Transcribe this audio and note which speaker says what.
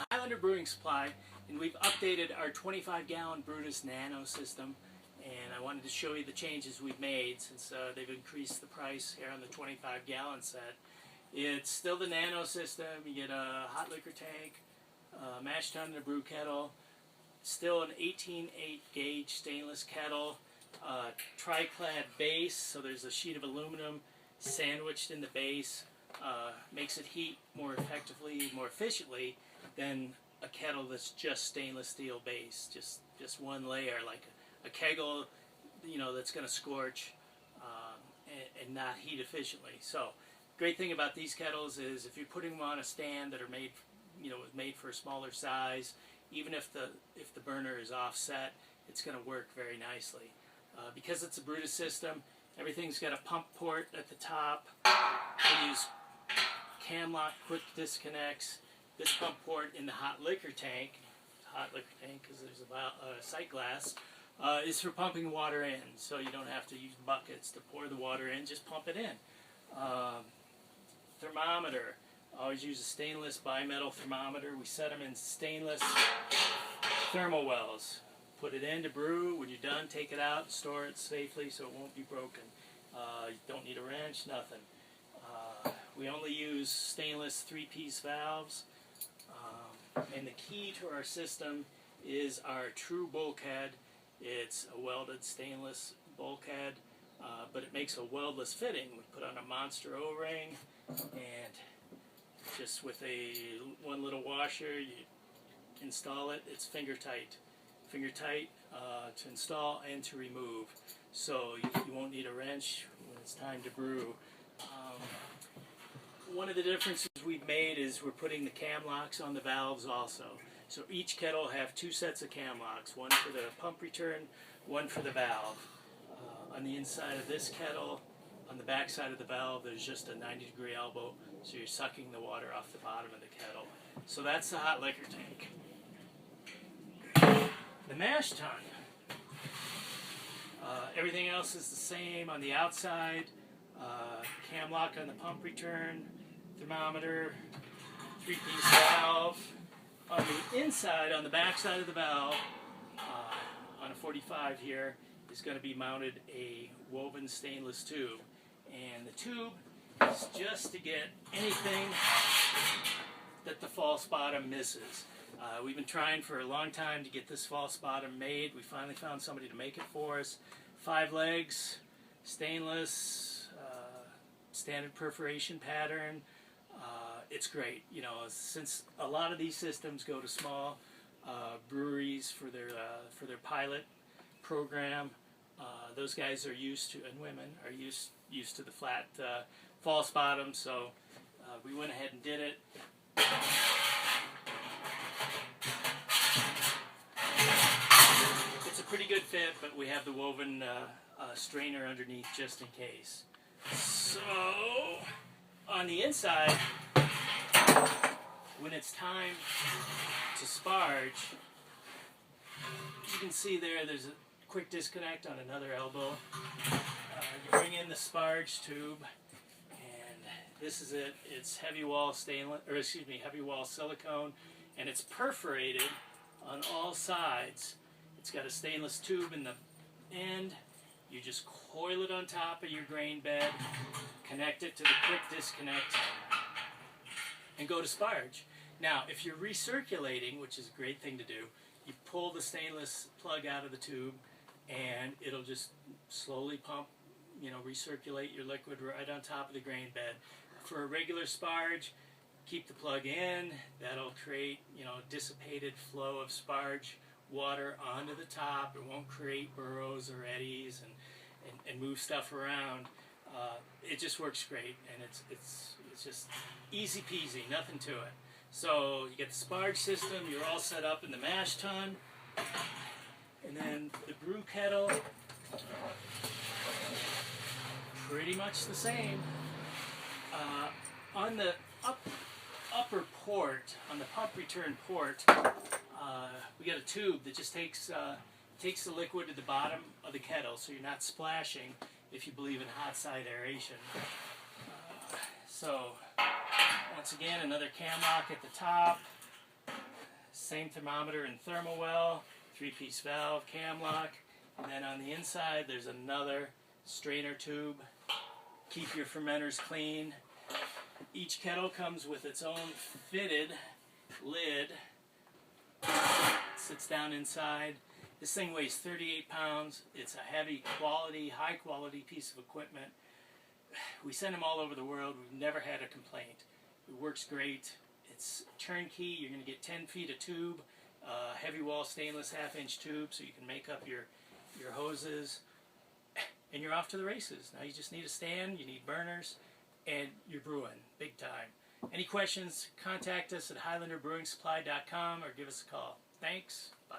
Speaker 1: Highlander Brewing Supply, and we've updated our 25-gallon Brutus Nano system, and I wanted to show you the changes we've made since they've increased the price here on the 25-gallon set. It's still the Nano system. You get a hot liquor tank, a mash tun and a brew kettle, still an 18/8 gauge stainless kettle, tri-clad base, so there's a sheet of aluminum sandwiched in the base. Makes it heat more effectively, more efficiently than a kettle that's just stainless steel base, just one layer, like a kegel, you know, that's going to scorch and not heat efficiently. So, great thing about these kettles is if you're putting them on a stand that are made, you know, made for a smaller size, even if the burner is offset, it's going to work very nicely. Because it's a Brutus system, everything's got a pump port at the top. We use cam lock quick disconnects. This pump port in the hot liquor tank because there's a sight glass, is for pumping water in, so you don't have to use buckets to pour the water in, just pump it in. Thermometer, always use a stainless bimetal thermometer. We set them in stainless thermal wells. Put it in to brew. When you're done, take it out, store it safely so it won't be broken. You don't need a wrench, nothing. We only use stainless 3-piece valves. And the key to our system is our true bulkhead. It's a welded stainless bulkhead, but it makes a weldless fitting. We put on a monster O-ring, and just with one little washer, you install it. It's finger tight to install and to remove, so you won't need a wrench when it's time to brew. One of the differences we've made is we're putting the cam locks on the valves also. So each kettle will have 2 sets of cam locks, one for the pump return, one for the valve. On the inside of this kettle, on the back side of the valve, there's just a 90-degree elbow, so you're sucking the water off the bottom of the kettle. So that's the hot liquor tank. The mash tun. Everything else is the same on the outside. Cam lock on the pump return, thermometer, 3-piece valve. On the inside, on the back side of the valve, on a 45 here, is going to be mounted a woven stainless tube. And the tube is just to get anything that the false bottom misses. We've been trying for a long time to get this false bottom made. We finally found somebody to make it for us. 5 legs, stainless, standard perforation pattern. It's great, you know, since a lot of these systems go to small breweries for their pilot program. Those guys are used to, and women are used to the flat false bottom, so we went ahead and did it. It's a pretty good fit, but we have the woven strainer underneath just in case. So, on the inside, when it's time to sparge, you can see there's a quick disconnect on another elbow. You bring in the sparge tube, and this is it. It's heavy wall silicone, and it's perforated on all sides. It's got a stainless tube in the end. You just coil it on top of your grain bed, connect it to the quick disconnect, and go to sparge. Now, if you're recirculating, which is a great thing to do, you pull the stainless plug out of the tube, and it'll just slowly pump, you know, recirculate your liquid right on top of the grain bed. For a regular sparge, keep the plug in. That'll create, you know, dissipated flow of sparge water onto the top. It won't create burrows or eddies and move stuff around. It just works great, and it's just easy peasy, nothing to it. So you get the sparge system. You're all set up in the mash tun, and then the brew kettle. Pretty much the same. On the upper port, on the pump return port, we got a tube that just takes the liquid to the bottom of the kettle, so you're not splashing if you believe in hot side aeration. So once again, another cam lock at the top. Same thermometer and thermal well, 3-piece valve, cam lock, and then on the inside there's another strainer tube. Keep your fermenters clean. Each kettle comes with its own fitted lid. It sits down inside. This thing weighs 38 pounds. It's a heavy quality, high quality piece of equipment. We send them all over the world. We've never had a complaint. It works great. It's turnkey. You're going to get 10 feet of tube, heavy wall stainless 1/2-inch tube so you can make up your hoses, and you're off to the races. Now you just need a stand, you need burners, and you're brewing big time. Any questions, contact us at HighlanderBrewingSupply.com or give us a call. Thanks. Bye.